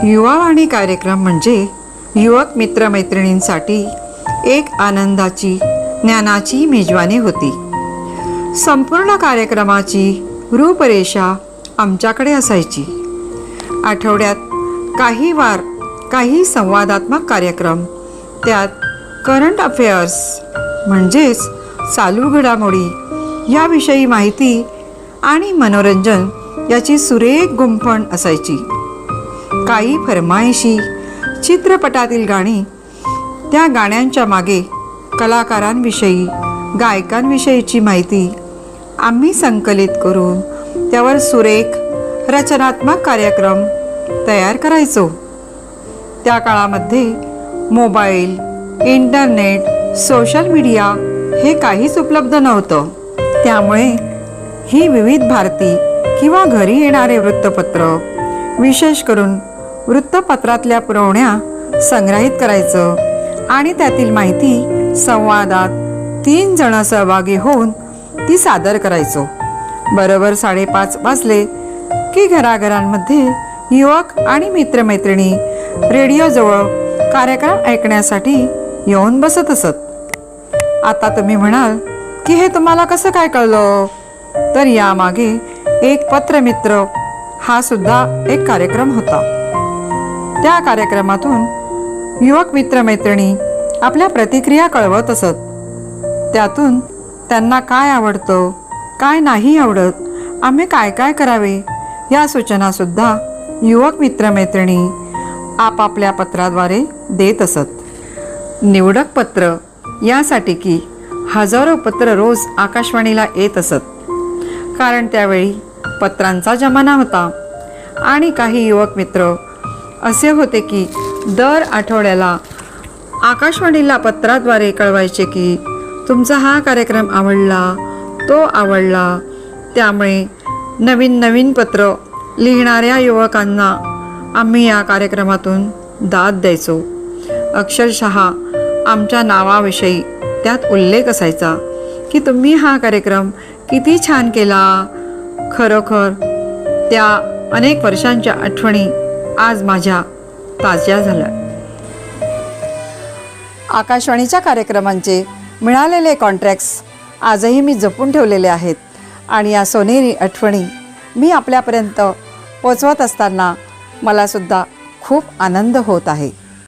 युवावाणी कार्यक्रम म्हणजे युवक मित्रमैत्रिणींसाठी एक आनंदाची ज्ञानाची मेजवानी होती। संपूर्ण कार्यक्रमाची रूपरेषा आमच्याकडे असायची। आठवड्यात काही वार काही संवादात्मक कार्यक्रम, त्यात करंट अफेअर्स म्हणजेच चालू घडामोडी याविषयी माहिती आणि मनोरंजन याची सुरेख गुंफण असायची। काही फरमाईशी, चित्रपटातील गाणी, त्या गाण्यांच्या मागे कलाकारांविषयी, गायकांविषयीची माहिती आम्ही संकलित करून त्यावर सुरेख रचनात्मक कार्यक्रम तयार करायचो। त्या काळामध्ये मोबाईल, इंटरनेट, सोशल मीडिया हे काहीच उपलब्ध नव्हतं। त्यामुळे ही विविध भारती किंवा घरी येणारे वृत्तपत्र, विशेष करून वृत्तपत्रातल्या पुरवण्या संग्रहित करायचं आणि त्यातील माहिती संवादात 3 जण सहभागी होऊन ती सादर करायचो। बरोबर 5:30 वाजले की घराघरांमध्ये युवक आणि मित्रमैत्रिणी रेडिओजवळ कार्यक्रम ऐकण्यासाठी येऊन बसत असत। आता तुम्ही म्हणाल की हे तुम्हाला कसं काय कळलं? तर यामागे एक पत्रमित्र हा सुद्धा एक कार्यक्रम होता। त्या कार्यक्रमातून युवक मित्रमैत्रिणी आपल्या प्रतिक्रिया कळवत असत। त्यातून त्यांना काय आवडतं, काय नाही आवडत, आम्ही काय काय करावे या सूचना सुद्धा युवक मित्रमैत्रिणी आपापल्या पत्राद्वारे देत असत। निवडक पत्र यासाठी की हजारो पत्र रोज आकाशवाणीला येत असत, कारण त्यावेळी पत्रांचा जमाना होता। आणि काही युवक मित्र असे होते की दर आठवड्याला आकाशवाणीला पत्राद्वारे कळवायचे की तुमचा हा कार्यक्रम आवडला, तो आवडला। त्यामुळे नवीन नवीन पत्र लिहिणाऱ्या युवकांना आम्ही या कार्यक्रमातून दाद द्यायचो। अक्षरशः आमच्या नावाविषयी त्यात उल्लेख असायचा की तुम्ही हा कार्यक्रम किती छान केला। खरोखर त्या अनेक वर्षांच्या आठवणी आज माझ्या ताज्या झाल्या। आकाशवाणीच्या कार्यक्रमांचे मिळालेले कॉन्ट्रॅक्ट्स आजही मी जपून ठेवलेले आहेत आणि या सोनेरी आठवणी मी आपल्यापर्यंत पोचवत असताना मला सुद्धा खूप आनंद होत आहे।